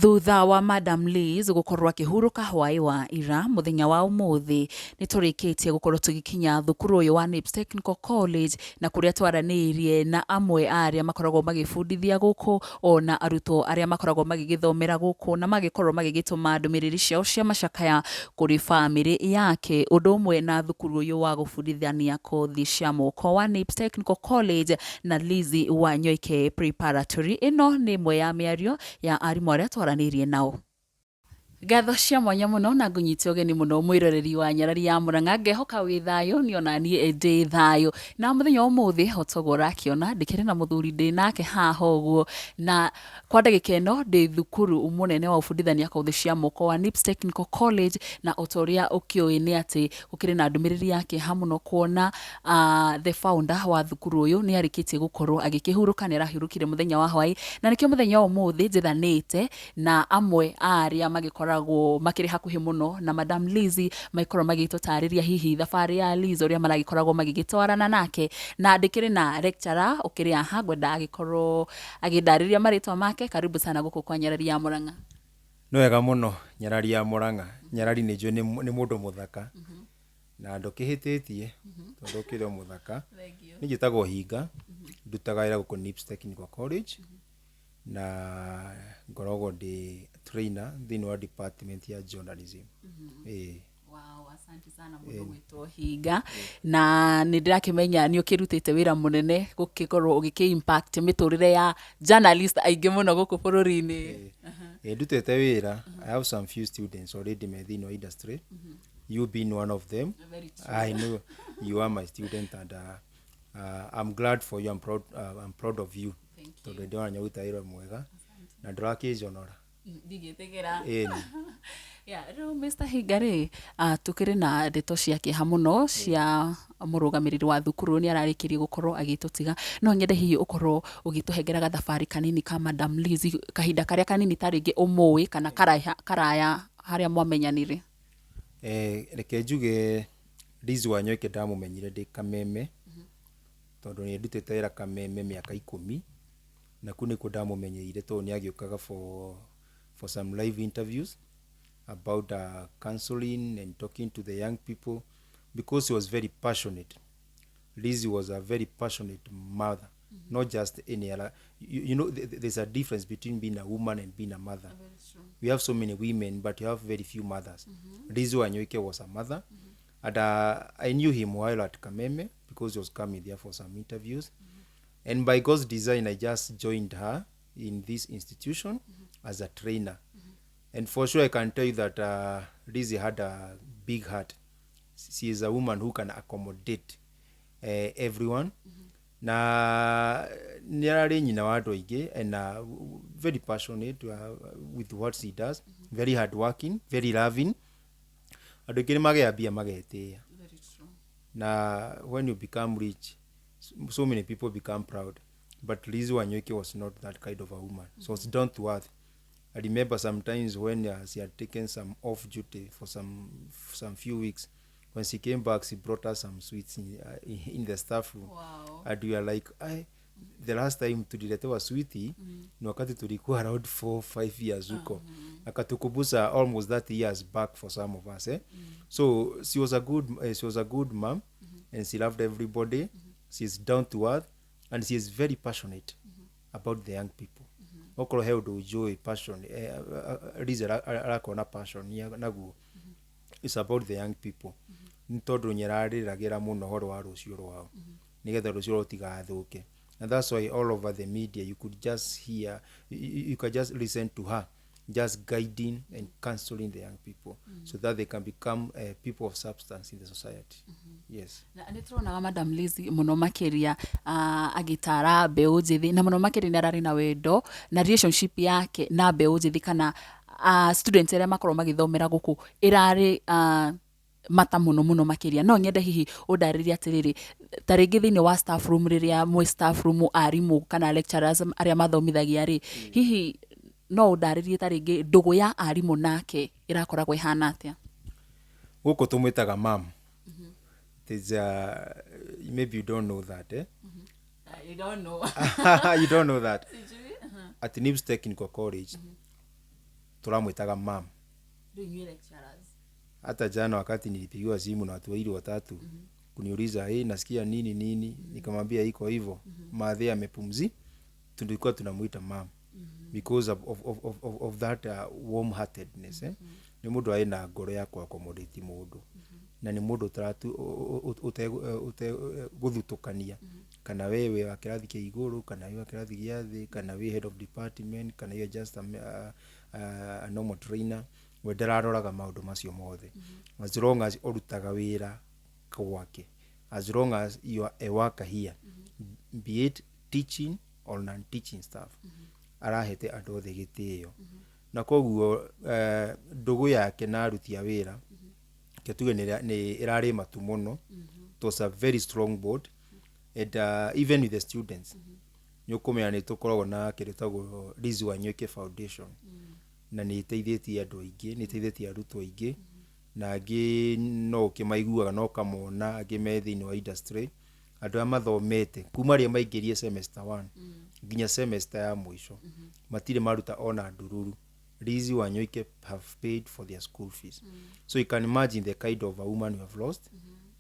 Thutha wa Madam Liz gukorwo akihuruka hwai wa ira muthenya wa umuthi ni turikitie gukorwo tugikinya thukuru uyu wa Nibs Technical College na kuria twaraniirie na amwe aria makoragwo magifundithia guku ona arutwo aria makoragwo magigithomera guku na magikorwo magigituma ndumiriri ciao cia macakaya kuri family yake undu umwe na thukuru uyu wa gufundithania kothi cia moko wa Nibs Technical College na Lizzie Wanyoike Preparatory. Ino ni imwe ya miario ya arimu aria twaraniirie nao. Ngatho cia mwanya muno na ngunyite ugeni muno mwiroreri wa Nyarari ya Murang'a, ngehoka wi thayo ni ona ni ndi thayo na muthenya umuthi hotogora akiona ndikire na muthuri ndi nake haha uguo na kwa ndagika ino ndi thukuru munene wa ufundithania kothi cia moko wa Nibs Technical College na utoria ukioi ni ati ukire na ndumiriri yake hamuno kuona the founder wa thukuru uyu ni arikitie gukorwo agikihuruka ni arahurukire muthenya wa hwai na nikio muthenya umuthi njithanite na amwe aria magikoragwo makiri hakuhi muno na Madam Lizzie maikorwo magitutariria hihi thabari ya Lizzie uria maragikoragwo magigitwarana nake na ndikiri na lecturer ukiri aha gwenda agikorwo agindariria maritwa make. Karibu sana guku kwa Nyarari ya Murang'a. No wega muno Nyarari ya Murang'a. Nyarari ni njui ni mundu muthaka na ndukihititie tondu ukiri muthaka. Ni njitagwo Hinga ndutaga wira guku Nibs Technical College na ngoragwo ndi trainer thini wa department ya journalism. Wow, asante sana mundu gwitwo Hinga na nindirakimenya ni ukirutite wira munene gukikorwo ugiki-impact miturire ya journalist aingi muno guku bururi-ini. Ndutite wira. I have some few students already me thini wa industry. You being one of them. I know you are my student and I'm glad for you. I'm proud of you. Tondu ndi wana nyauta wira mwega na ndurakijonora ndigitegera riu Mr. Hingari tukiri na ndeto cia Kieha muno cia murugamiriri wa thukuru ni ararikirie gukorwo agitutiga no nyende hihi ukorwo ugituhengera gathabari kanini ka Madam Lizzie kahinda karia kanini taringi umui kana karaya haria mwamenyanire. Reke njuge Lizzie Wanyoike ndamumenyire ndi Kameme tondu ni ndutite wira Kameme miaka 10 na kuni ko ndamumenyeire tondu ni agiukaga for some live interviews about counseling and talking to the young people because he was very passionate. Lizzie was a very passionate mother, not just any other. You know, there's a difference between being a woman and being a mother. We have so many women, but you have very few mothers. Lizzie Wanyoike was a mother, and I knew him while at Kameme because he was coming there for some interviews. And by God's design, I just joined her in this institution as a trainer. And for sure, I can tell you that Lizzie had a big heart. She is a woman who can accommodate everyone. Na nirari nyina wa andu aingi and very passionate with what she does. Very hardworking, very loving. Andu aingi nimageambia magetia. Na when you become rich, so many people become proud. But Lizzie Wanyoike was not that kind of a woman. So it's down to earth. I remember sometimes when she had taken some off duty for some few weeks. When she came back, she brought us some sweets in the staff room. Wow. And we are like, the last time tuliletewa sweetie, ni wakati tulikuwa around 4-5 years huko. Akatukubusa almost 30 years back for some of us. So she was a good mom, and she loved everybody. She's down to earth, and she is very passionate about the young people. Okoro held joy, passion. Arakona passion. It's about the young people. Ntondo nyarariragira muno horo wa rucio rwao. Nigetha rucio rotigathuke. And that's why all over the media you could just hear, you could just listen to her, just guiding and counseling the young people so that they can become people of substance in the society. Yes. Na niturona Madam Lizzie muno makiria agitara mbeu njithi na muno makiria ni arari na wendo na relationship yake na mbeu njithi kana students eria makorwo magithomera guku irari mata muno makiria no nyende hihi undariria atiriri taringi thini wa staff room riria mwe staff room arimu kana lecturers aria mathomithagia ri hihi no undaririe taringi ndugu ya arimu nake irakoragwo ihana atia guku tumwitaga mam. There's maybe you don't know that, You don't know. You don't know that. At Nibs Technical College, turamwitaga mam. Hata jana wakati nilipigiwa simu na watu wawili watatu kuniuliza nasikia nini, nikamwambia iko hivyo. Madhe amepumzi, tulikuwa tunamuita mam because of that warm heartedness. Ni mundu aina ngoro ya kwa accommodate mundu, na ni mundu taratu guthutukania kana wewe wa kirathi kia iguru kana wewe wa kirathi gia thi kana we head of department kana you just a normal trainer, we ndararoraga maundu macio mothe. As long as orutaga wira kwake, as long as you are a worker here, be it teaching or non-teaching staff, arahete andu othe gitio. Na koguo ndugu yake na aruti a wira ketuge ni irari matu muno. It was a very strong board, and even with the students nyukumenya ni tukoragwo na kiritagwo Lizzie Wanyoike Foundation, na ni iteithĩtie andu aingi, ni iteithĩtie arutwo aingi, na angi no kimaiguaga no kamona angi me thiini wa industry, andu amathomete kuma ria maingirie semester 1 nginya semester ya mwisho matire maruta ona ndururu. Lizzie Wanyoike have paid for their school fees. So you can imagine the kind of a woman we have lost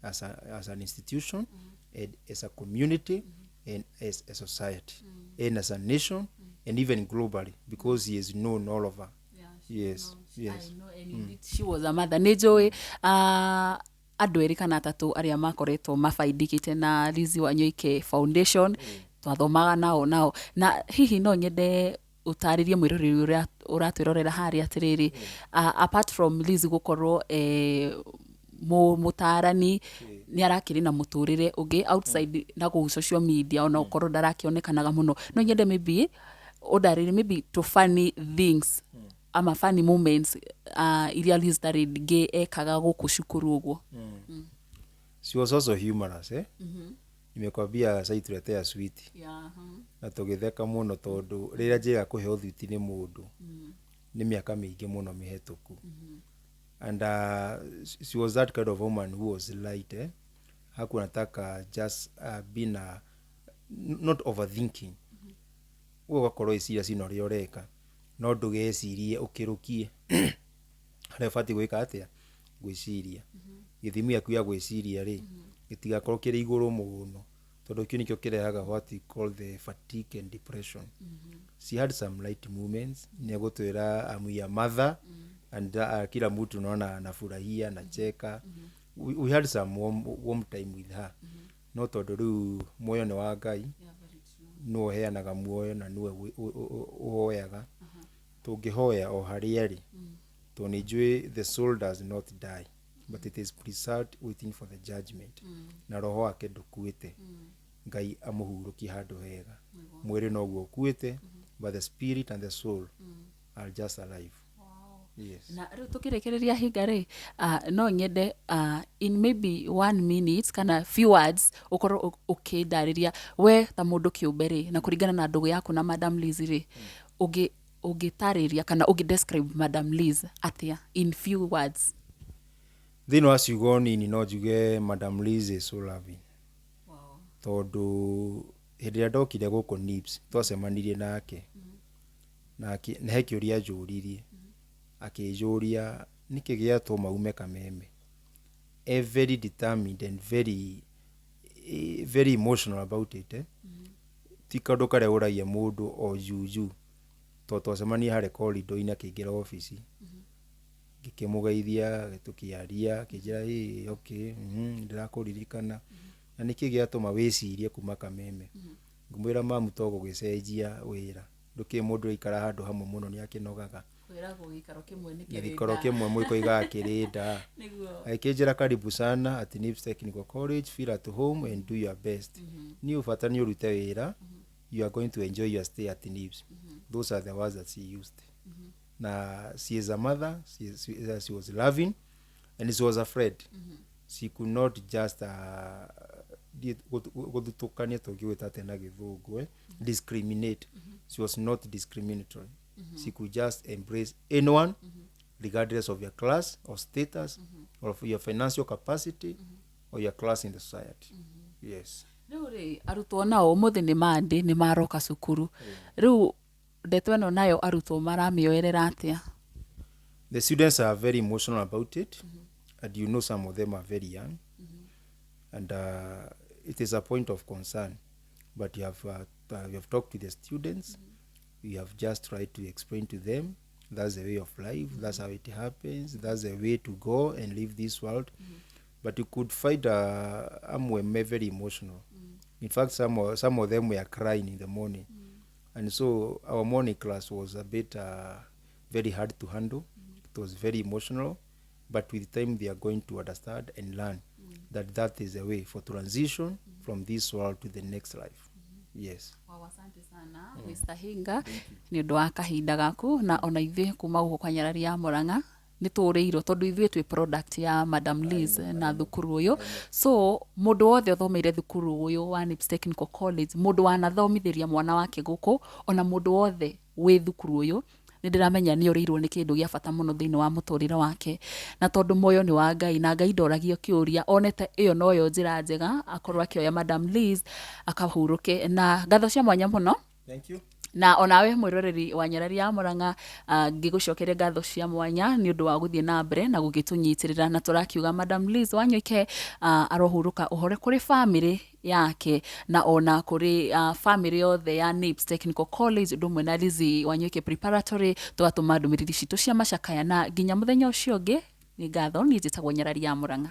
as an institution, and as a community, and as a society, and as a nation, and even globally, because he is known all over. Yes. I know, and indeed she was a mother. Nejoi andu eri kana atatu aria makoretwo mafaidikite na Lizzie Wanyoike Foundation, twathomaga nao na hihi no nyende utaririe mwiroreri uria uratwirorera hari atiriri, apart from Lizzie gukorwo mutarani, ni arakiri na muturire ugi outside na go social media, ona ukorwo ndarakionekanaga muno. No nyende maybe udarire maybe to funny things ama funny moments iria Lizzie tarige ekaga guku cukuru uguo. She was also humorous, nimekwambia sai tuletea sweet, na tugitheka muno tondu rira njega kuhe uthuti ni mundu ni miaka mingi muno mihituku. And she was that kind of woman who was light, hakuwa nataka just being not overthinking. Uwe wakorwo iciria cino ria ureka, no ndugecirie ukirukie haria ubati gwika atia gwiciria. Githimi yaku ya gwiciria ri gitigakorwo kiri iguru muno, tondu kio nikio kirehaga what we call the fatigue and depression. She had some light moments, ni agutwira amu mother, and kila mtu naona anafurahia na cheka. We had some warm time with her. No tondu riu moyo ni wa Ngai, no heanaga muoyo na niwe uhoyaga. Tungihoya o haria ri, tunijue the soul does not die, but it is preserved waiting for the judgment. Na roho wake ndukuite, Ngai amuhuruki handu hega. Mwiri no guo kuite, but the spirit and the soul are just alive. Yes. Na riu tukirekereria hinga ri, no nyende in maybe 1 minute kana few words ukorwo ukindariria we ta mundu kiumbe ri, na kuringana na ndugu yaku na Madam Lizzie ri, ugitariria kana describe Madam Liz atia in few words? Thino wa ciugo nini no njuge Madam Liz is so loving. Tondu hindi ria ndokire guku Nibs twacemanirie nake, nake he kiuria njuririe, akijuria niki giatwo maume Kameme. Very determined and very emotional about it. Ti kaundu karia uragia mundu o juju. Twacemania hare corridor ina kiingira office, gikimugeithia tukiaria kijira okay ndirakuririkana na niki giatuma wicirie kuma Kameme. Ngumwira mamu togo gicenjia wira, nduki mundu ikara handu hamwe muno ni akinogaga. Gikoro kimwe mwiko igakirinda. Akijira karibu sana at Nibs Technical College, feel at home and do your best. Ni ufata ni urute wira, you are going to enjoy your stay at Nibs. Those are the words that she used. Na she is a mother, she was loving, and she was afraid. She could not just gutukania togiweta tena githungu, discriminate. She was not discriminatory. She could just embrace anyone, regardless of your class or status, or of your financial capacity, or your class in the society. Yes. Riu ri arutwo nao umuthi ni mandi ni maroka cukuru. Riu ndeto eno nayo arutwo maramioerera atia? The students are very emotional about it, and you know some of them are very young, and it is a point of concern. But you have talked to the students, you have just tried to explain to them that's the way of life, that's how it happens, that's the way to go and leave this world. But you could find Amweme very emotional. In fact, some of them were crying in the morning. And so our morning class was a bit very hard to handle. It was very emotional. But with time, they are going to understand and learn that is the way for transition from this world to the next life. Yes. Wow, asante sana Mr. Hinga ni undu wa kahinda gaku na ona ithuĩ kuma guku kwa nyarari ya Murang'a nĩ tũrĩirwo tondu ithuĩ twĩ product ya Madam Liz na thukuru uyu. So mundu wothe uthomeire thukuru uyu wa Nibs Technical College, mundu wanathomithiria mwana wake guku, ona mundu wothe wi thukuru uyu nĩ ndĩramenya nĩ ũrĩirwo nĩ kĩndũ gĩa bata mũno thĩinĩ wa mũtũrĩre wake, na tondũ moyo nĩ wa Ngai na Ngai ndoragio kĩũria, onete ĩyo noyo njĩra njega akorwo akĩoya Madam Liz akahurũke. Na ngatho cia mwanya mũno. Thank you. Na onawe mwĩroreri wa nyarari ya Murang'a ngĩgũcokeria ngatho cia mwanya nĩ ũndũ wa gũthiĩ na mbere na gũgĩtũnyitĩrĩra, na tũrakiuga Madam Liz Wanyoike arohurũka ũhore kũrĩ family yake na ona kũrĩ family yothe ya Nibs Technical College ũndũ ũmwe na Lizzie Wanyoike Preparatory. Twatũma ndũmĩrĩri citũ cia macakaya na nginya mũthenya ũcio ũngĩ. Nĩ ngatho, niĩ njĩtagwo nyarari ya Murang'a.